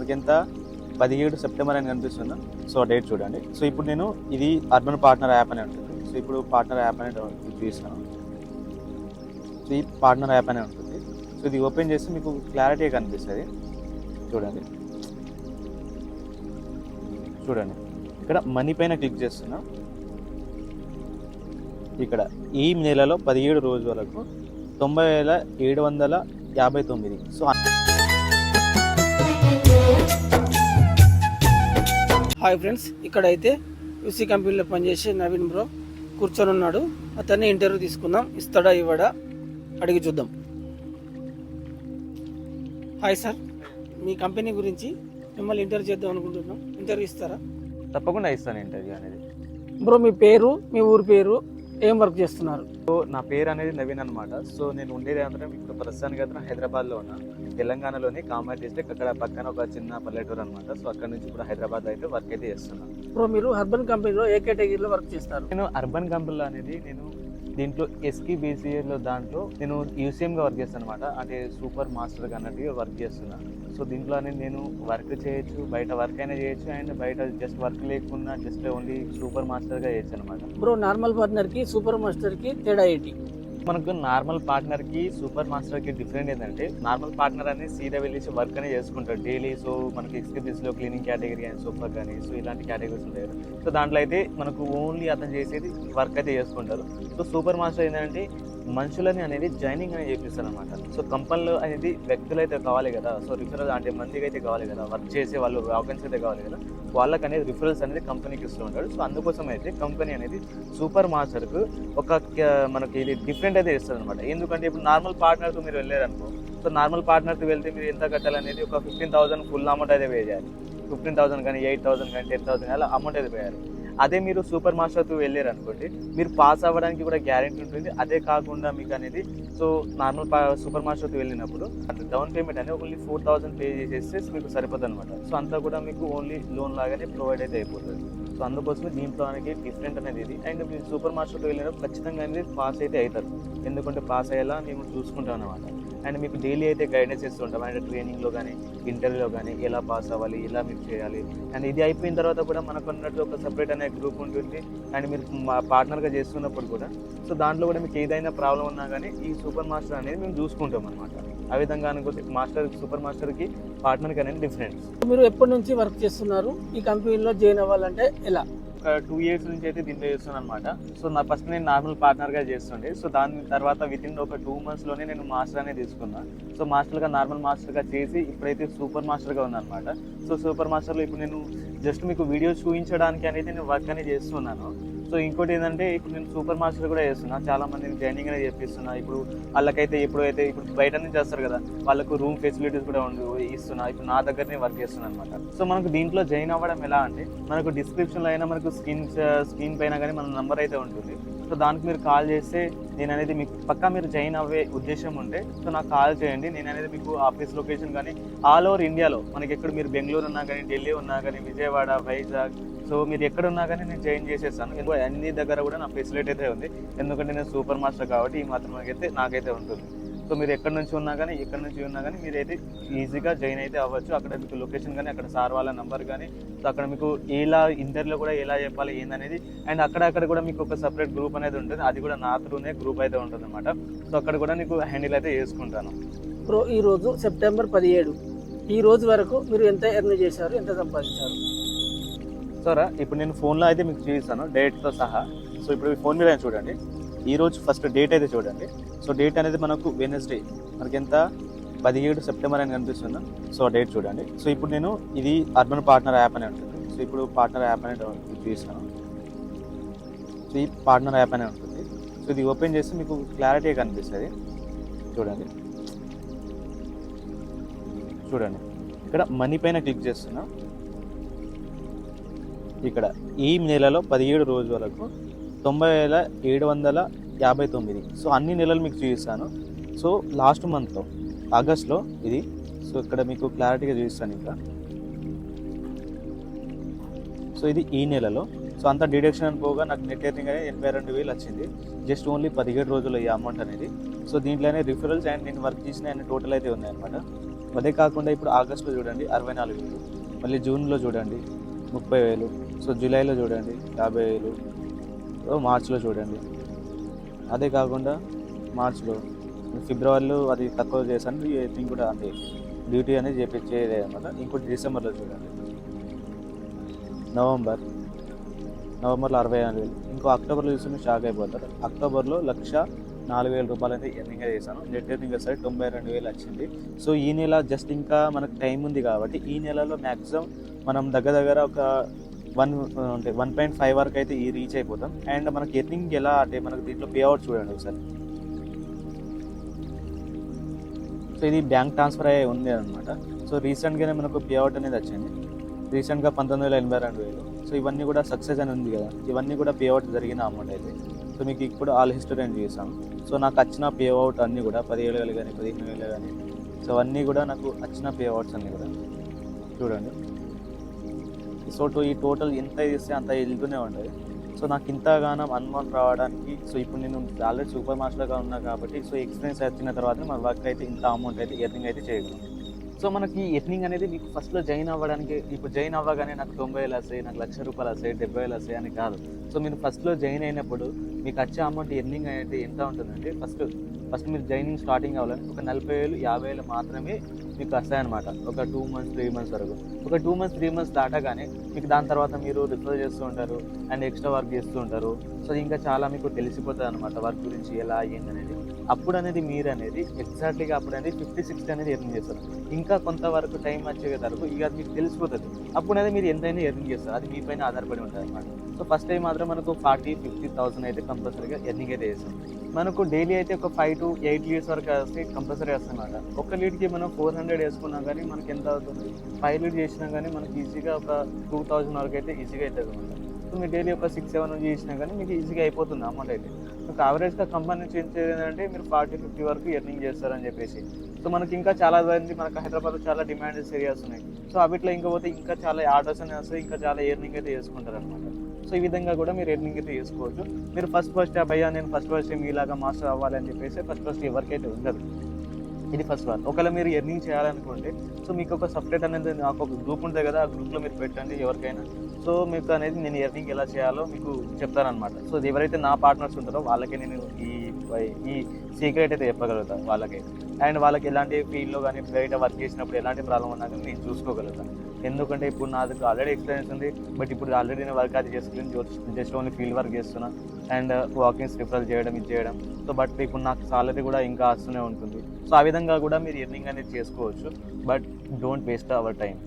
మనకి ఎంత 17 సెప్టెంబర్ అని కనిపిస్తుందా. సో డేట్ చూడండి. సో ఇప్పుడు నేను ఇది అర్బన్ పార్ట్నర్ యాప్ అని ఉంటుంది. సో ఇప్పుడు పార్ట్నర్ యాప్ అనేది చూపిస్తాను. సో ఈ పార్ట్నర్ యాప్ అనే ఉంటుంది. సో ఇది ఓపెన్ చేస్తే మీకు క్లారిటీగా కనిపిస్తుంది. చూడండి ఇక్కడ మనీ పైన క్లిక్ చేస్తున్నా. ఇక్కడ ఈ నెలలో 17 రోజు వరకు 90,759. సో హాయ్ ఫ్రెండ్స్, ఇక్కడైతే యూసీ కంపెనీలో పనిచేసే నవీన్ బ్రో కూర్చొని ఉన్నాడు. అతన్ని ఇంటర్వ్యూ తీసుకుందాం. ఇస్తాడా ఇవ్వడా అడిగి చూద్దాం. హాయ్ సార్, మీ కంపెనీ గురించి మిమ్మల్ని ఇంటర్వ్యూ చేద్దాం అనుకుంటున్నాం. ఇంటర్వ్యూ ఇస్తారా? తప్పకుండా ఇస్తాను ఇంటర్వ్యూ అనేది. బ్రో, మీ పేరు, మీ ఊరి పేరు, ఏం వర్క్ చేస్తున్నారు? సో నా పేరు అనేది నవీన్ అనమాట. సో నేను ఉండేది అందరం ఇప్పుడు ప్రస్తుతానికి అయితే హైదరాబాద్లో ఉన్నాను. తెలంగాణలోని కామారెడ్డి డిస్ట్రిక్ట్, అక్కడ పక్కన ఒక చిన్న పల్లెటూరు అనమాట. సో అక్కడ నుంచి ఇప్పుడు హైదరాబాద్ అయితే వర్క్ అయితే చేస్తున్నాను. బ్రో, మీరు అర్బన్ కంపెనీలో ఏ కేటగిరీలో వర్క్ చేస్తారు? నేను అర్బన్ కంపెనీలో అనేది దీంట్లో ఎస్కి బీసీఏలో దాంట్లో నేను యూసీఎంగా వర్క్ చేస్తాను అనమాట. అంటే సూపర్ మాస్టర్గా అన్నట్టుగా వర్క్ చేస్తున్నాను. సో దీంట్లో అనేది నేను వర్క్ చేయొచ్చు, బయట వర్క్ అయినా చేయొచ్చు, అండ్ బయట జస్ట్ వర్క్ లేకుండా జస్ట్ ఓన్లీ సూపర్ మాస్టర్గా చేయొచ్చు అనమాట. బ్రో, నార్మల్ పార్ట్నర్కి సూపర్ మాస్టర్కి తేడా ఏంటి? మనకు నార్మల్ పార్ట్నర్కి సూపర్ మాస్టర్కి డిఫరెంట్ ఏంటంటే, నార్మల్ పార్ట్నర్ అనేది సీదా వెళ్ళేసి వర్క్ అనేది చేసుకుంటారు డైలీ. సో మనకి ఎక్స్పీరియన్స్లో క్లీనింగ్ కేటగిరీ అని సూపర్ కానీ సో ఇలాంటి కేటగిరీస్ ఉంటాయి కదా. సో దాంట్లో అయితే మనకు ఓన్లీ అతను చేసేది వర్క్ అయితే చేసుకుంటారు. సో సూపర్ మాస్టర్ ఏంటంటే మనుషులని అనేది జాయినింగ్ అనేది చేపిస్తారు అనమాట. సో కంపెనీలో అనేది వ్యక్తులు అయితే కావాలి కదా. సో రిఫరల్ అంటే మందికి అయితే కావాలి కదా, వర్క్ చేసే వాళ్ళు ఆర్గన్స్ అయితే కావాలి కదా, వాళ్ళకి అనేది రిఫరల్స్ అనేది కంపెనీకి ఇస్తూ ఉంటాడు. సో అందుకోసం అయితే కంపెనీ అనేది సూపర్ మాస్టర్కు ఒక మనకి ఇది డిఫరెంట్ అయితే ఇస్తుంది అనమాట. ఎందుకంటే ఇప్పుడు నార్మల్ పార్ట్నర్తో మీరు వెళ్ళారనుకో, సో నార్మల్ పార్ట్నర్తో వెళ్తే మీరు ఎంత కట్టాలనేది ఒక 15,000 ఫుల్ అమౌంట్ అయితే పే చేయాలి. 15,000 కానీ 8,000 కానీ 10,000 అలా అమౌంట్ అయితే పే చేయాలి. అదే మీరు సూపర్ మాస్టర్తో వెళ్ళారు అనుకోండి, మీరు పాస్ అవ్వడానికి కూడా గ్యారెంటీ ఉంటుంది. అదే కాకుండా మీకు అనేది సో నార్మల్ సూపర్ మాస్టర్తో వెళ్ళినప్పుడు డౌన్ పేమెంట్ అనేది ఓన్లీ 4,000 పే చేసేస్తే మీకు సరిపోతుంది అనమాట. సో అంతా కూడా మీకు ఓన్లీ లోన్ లాగానే ప్రొవైడ్ అయితే అయిపోతుంది. సో అందుకోసమే దీంట్లో అనేది డిఫరెంట్ అనేది ఇది. అండ్ మీరు సూపర్ మాస్టర్తో వెళ్ళినప్పుడు ఖచ్చితంగా అనేది పాస్ అయితే అవుతారు. ఎందుకంటే పాస్ అయ్యేలా మేము చూసుకుంటాం అనమాట. అండ్ మీకు డైలీ అయితే గైడెన్స్ ఇస్తుంటాం. అండ్ ట్రైనింగ్లో కానీ ఇంటర్వ్యూలో కానీ ఎలా పాస్ అవ్వాలి, ఎలా మీకు చేయాలి. అండ్ ఇది అయిపోయిన తర్వాత కూడా మనకు అన్నట్టు ఒక సపరేట్ అనే గ్రూప్ ఉంటుంది. అండ్ మీరు మా పార్ట్నర్గా చేస్తున్నప్పుడు కూడా సో దాంట్లో కూడా మీకు ఏదైనా ప్రాబ్లం ఉన్నా కానీ ఈ సూపర్ మాస్టర్ అనేది మేము చూసుకుంటాం అనమాట. ఆ విధంగా అనుకోతే మాస్టర్ సూపర్ మాస్టర్కి పార్ట్నర్కి అనేది డిఫరెన్స్. మీరు ఎప్పటి నుంచి వర్క్ చేస్తున్నారు? ఈ కంపెనీలో జాయిన్ అవ్వాలంటే ఎలా? ఒక 2 years నుంచి అయితే దీంట్లో చేస్తున్నాను అనమాట. సో నా ఫస్ట్ నేను నార్మల్ పార్ట్నర్గా చేస్తుండే. సో దాని తర్వాత వితిన్ ఒక 2 monthsలోనే నేను మాస్టర్ అనేది తీసుకున్నాను. సో మాస్టర్గా నార్మల్ మాస్టర్గా చేసి ఇప్పుడైతే సూపర్ మాస్టర్గా ఉన్నాను. సో సూపర్ మాస్టర్లో ఇప్పుడు నేను జస్ట్ మీకు వీడియో చూపించడానికి అనేది నేను వర్క్ అనేది చేస్తున్నాను. సో ఇంకోటి ఏంటంటే ఇప్పుడు నేను సూపర్ మాస్టర్ కూడా చేస్తున్నాను. చాలా మందిని జాయినింగ్ అనేది చేపిస్తున్నా. ఇప్పుడు వాళ్ళకైతే ఇప్పుడు బయట నుంచి వస్తారు కదా, వాళ్ళకు రూమ్ ఫెసిలిటీస్ కూడా ఇస్తున్నా. ఇప్పుడు నా దగ్గరనే వర్క్ చేస్తున్నాను అనమాట. సో మనకు దీంట్లో జాయిన్ అవ్వడం ఎలా అంటే, మనకు డిస్క్రిప్షన్లో అయినా మనకు స్క్రీన్ పైన కానీ మన నెంబర్ అయితే ఉంటుంది. సో దానికి మీరు కాల్ చేస్తే నేను అనేది మీకు పక్కా మీరు జాయిన్ అవ్వే ఉద్దేశం ఉంటే సో నాకు కాల్ చేయండి. నేను అనేది మీకు ఆఫీస్ లొకేషన్ కానీ ఆల్ ఓవర్ ఇండియాలో మనకి ఎక్కడ మీరు బెంగళూరు ఉన్నా కానీ, ఢిల్లీ ఉన్నా కానీ, విజయవాడ, వైజాగ్, సో మీరు ఎక్కడ ఉన్నా కానీ నేను జాయిన్ చేసేస్తాను. అన్ని దగ్గర కూడా నా ఫెసిలిటీ అయితే ఉంది. ఎందుకంటే నేను సూపర్ మాస్టర్ కాబట్టి ఈ మాత్రం అయితే నాకైతే ఉంటుంది. సో మీరు ఎక్కడి నుంచి ఉన్నా కానీ మీరైతే ఈజీగా జాయిన్ అయితే అవ్వచ్చు. అక్కడ మీకు లొకేషన్ కానీ, అక్కడ సార్ వాళ్ళ నెంబర్ కానీ, సో అక్కడ మీకు ఎలా ఇంటర్వ్యూలో కూడా ఎలా చెప్పాలి ఏందనేది, అండ్ అక్కడ కూడా మీకు ఒక సపరేట్ గ్రూప్ అనేది ఉంటుంది. అది కూడా నా త్రూనే గ్రూప్ అయితే ఉంటుంది అనమాట. సో అక్కడ కూడా మీకు హ్యాండిల్ అయితే చేసుకుంటాను. బ్రో, ఈరోజు సెప్టెంబర్ 17, ఈ రోజు వరకు మీరు ఎంత ఎర్న్ చేశారు, ఎంత సంపాదించారు? సరే, ఇప్పుడు నేను ఫోన్లో అయితే మీకు చూపిస్తాను డేట్తో సహా. సో ఇప్పుడు ఫోన్ మీద చూడండి, ఈరోజు ఫస్ట్ డేట్ అయితే చూడండి. సో డేట్ అనేది మనకు వెనస్డే, మనకి ఎంత 17 సెప్టెంబర్ అని కనిపిస్తుంది. సో డేట్ చూడండి. సో ఇప్పుడు నేను ఇది అర్బన్ పార్ట్నర్ యాప్ అనే ఉంటుంది. సో ఇప్పుడు పార్ట్నర్ యాప్ అనేది చూపిస్తాను. సో ఈ పార్ట్నర్ యాప్ అనే ఉంటుంది. సో ఇది ఓపెన్ చేస్తే మీకు క్లారిటీగా కనిపిస్తుంది. చూడండి ఇక్కడ మనీ పైన క్లిక్ చేస్తున్నా. ఇక్కడ ఈ నెలలో 17 రోజు వరకు 90,759. సో అన్ని నెలలు మీకు చూపిస్తాను. సో లాస్ట్ మంత్లో ఆగస్ట్లో ఇది. సో ఇక్కడ మీకు క్లారిటీగా చూపిస్తాను ఇంకా. సో ఇది ఈ నెలలో. సో అంత డిడక్షన్ అని పోగా నాకు నెట్ ఎర్నింగ్ అనేది 82,000 వచ్చింది. జస్ట్ ఓన్లీ 17 రోజుల్లో ఈ అమౌంట్ అనేది. సో దీంట్లోనే రిఫరల్స్ అండ్ నేను వర్క్ చేసిన అన్ని టోటల్ అయితే ఉన్నాయన్నమాట. అదే కాకుండా ఇప్పుడు ఆగస్టులో చూడండి 64,000, మళ్ళీ జూన్లో చూడండి 30,000, సో జూలైలో చూడండి 50,000, సో మార్చ్లో చూడండి. అదే కాకుండా మార్చ్లో, ఫిబ్రవరిలో అది తక్కువ చేశాను, ఎర్నింగ్ కూడా అంతే డ్యూటీ అనేది చేపించేది అనమాట. ఇంకోటి డిసెంబర్లో చూడండి, నవంబర్లో 64,000. ఇంకో అక్టోబర్లో చూస్తే షాక్ అయిపోతారు. అక్టోబర్లో 104,000 రూపాయలు అయితే ఎర్నింగ్ చేశాను. నెట్ ఎర్నింగ్ వచ్చేసరికి 92,000 వచ్చింది. సో ఈ నెల జస్ట్ ఇంకా మనకు టైం ఉంది కాబట్టి ఈ నెలలో మ్యాక్సిమం మనం దగ్గర ఒక 1.5 వరకు అయితే రీచ్ అయిపోతాం. అండ్ మనకి ఎర్నింగ్ ఎలా అంటే మనకు దీంట్లో పే అవుట్ చూడండి ఒకసారి. సో ఇది బ్యాంక్ ట్రాన్స్ఫర్ అయ్యి ఉంది అనమాట. సో రీసెంట్గానే మనకు పే అవుట్ అనేది వచ్చింది. రీసెంట్గా 19,82,000. సో ఇవన్నీ కూడా సక్సెస్ అని ఉంది కదా, ఇవన్నీ కూడా పే అవుట్ జరిగిన అమౌంట్ అయితే. సో మీకు ఇప్పుడు ఆల్ హిస్టరీ అని చేశాను. సో నాకు వచ్చిన పే అవుట్ అన్నీ కూడా 17,000 కానీ 15,000 కానీ, సో అన్నీ కూడా నాకు వచ్చిన పే అవుట్స్ అన్నీ కూడా చూడండి. సో ఈ టోటల్ ఎంత చేస్తే అంత వెళ్తూనే ఉంటుంది. సో నాకు ఇంతగానం అమౌంట్ రావడానికి, సో ఇప్పుడు నేను ఆల్రెడీ సూపర్ మాస్టర్గా ఉన్నా కాబట్టి సో ఎక్స్పీరియన్స్ వచ్చిన తర్వాత మన వర్క్ అయితే ఇంత అమౌంట్ అయితే ఎర్నింగ్ అయితే చేయగలం. సో మనకి ఎర్నింగ్ అనేది మీకు ఫస్ట్లో జాయిన్ అవ్వడానికి, ఇప్పుడు జాయిన్ అవ్వగానే నాకు 90,000 వస్తాయి, నాకు ₹1,00,000 వస్తాయి, 70,000 వస్తాయి అని కాదు. సో మీరు ఫస్ట్లో జాయిన్ అయినప్పుడు మీకు వచ్చే అమౌంట్ ఎర్నింగ్ అయితే ఎంత ఉంటుందంటే ఫస్ట్ మీరు జాయినింగ్ స్టార్టింగ్ అవ్వాలని ఒక 40,000, 50,000 మాత్రమే మీకు వస్తాయన్నమాట. ఒక 2 months 3 months వరకు. ఒక 2 months 3 months దాటగానే మీకు దాని తర్వాత మీరు రిఫర్ చేస్తూ ఉంటారు అండ్ ఎక్స్ట్రా వర్క్ చేస్తూ ఉంటారు. సో ఇంకా చాలా మీకు తెలిసిపోతుంది అనమాట వర్క్ గురించి ఎలా ఏందనేది. అప్పుడు అనేది మీరు అనేది ఎగ్జాక్ట్లీగా అప్పుడు అనేది 50-60 అనేది ఎర్నింగ్ చేస్తారు. ఇంకా కొంతవరకు టైం వచ్చే వరకు ఇక అది మీకు తెలిసిపోతుంది. అప్పుడు అనేది మీరు ఎంతైనా ఎర్నింగ్ చేస్తారు, అది మీ పైన ఆధారపడి ఉంటుంది అనమాట. సో ఫస్ట్ టైం మాత్రం మనకు 40,000-50,000 అయితే కంపల్సరీగా ఎర్నింగ్ అయితే చేస్తాం. మనకు డైలీ అయితే ఒక 5 to 8 లీడ్స్ వరకు వస్తే కంపల్సరీ వస్తాయన్నమాట. ఒక లీడ్కి మనం 400 వేసుకున్నా కానీ మనకి ఎంత అవుతుంది, 5 లీడ్ చేసినా కానీ మనకి ఈజీగా ఒక 2,000 వరకు అయితే ఈజీగా అవుతుంది అనమాట. సో మీరు డైలీ ఒక 6-7 చేసినా కానీ మీకు ఈజీగా అయిపోతుంది అమౌంట్ అయితే. మీకు యావరేజ్గా కంపెనీ నుంచి ఏం చేయాలంటే మీరు 40-50 వరకు ఎర్నింగ్ చేస్తారని చెప్పేసి. సో మనకి ఇంకా చాలా మంది మనకు హైదరాబాద్లో చాలా డిమాండెస్ ఏరియాస్ ఉన్నాయి. సో అవిట్లో ఇంకా పోతే ఇంకా చాలా ఆర్డర్స్ అనేవి వస్తాయి, ఇంకా చాలా ఎర్నింగ్ అయితే చేసుకుంటారు అనమాట. సో ఈ విధంగా కూడా మీరు ఎర్నింగ్ అయితే చేసుకోవచ్చు. మీరు ఫస్ట్ భయ్యా నేను ఫస్ట్ మీలాగా మాస్టర్ అవ్వాలని చెప్పేసి ఫస్ట్ ఎవరికైతే ఉండదు. ఇది ఫస్ట్ వన్. ఒకవేళ మీరు ఎర్నింగ్ చేయాలనుకుంటే సో మీకు ఒక సపరేట్ అనేది నాకు ఒక గ్రూప్ ఉంటుంది కదా, ఆ గ్రూప్లో మీరు పెట్టండి ఎవరికైనా. సో మీకు అనేది నేను ఎర్నింగ్ ఎలా చేయాలో మీకు చెప్తానమాట. సో ఎవరైతే నా పార్ట్నర్స్ ఉంటారో వాళ్ళకి నేను ఈ సీక్రెట్ అయితే చెప్పగలుగుతాను వాళ్ళకి. అండ్ వాళ్ళకి ఎలాంటి ఫీల్డ్లో కానీ బయట వర్క్ చేసినప్పుడు ఎలాంటి ప్రాబ్లం ఉన్నా కానీ నేను చూసుకోగలుగుతాను. ఎందుకంటే ఇప్పుడు నాకు ఆల్రెడీ ఎక్స్పీరియన్స్ ఉంది, బట్ ఇప్పుడు ఆల్రెడీ నేను వర్క్ అది చేసుకుని జస్ట్ ఓన్లీ ఫీల్డ్ వర్క్ చేస్తున్నా అండ్ వాకింగ్స్ రిఫరల్ చేయడం ఇది చేయడం. సో బట్ ఇప్పుడు నాకు సాలరీ కూడా ఇంకా వస్తూనే ఉంటుంది. సో ఆ విధంగా కూడా మీరు ఎర్నింగ్ అనేది చేసుకోవచ్చు. But don't waste our time.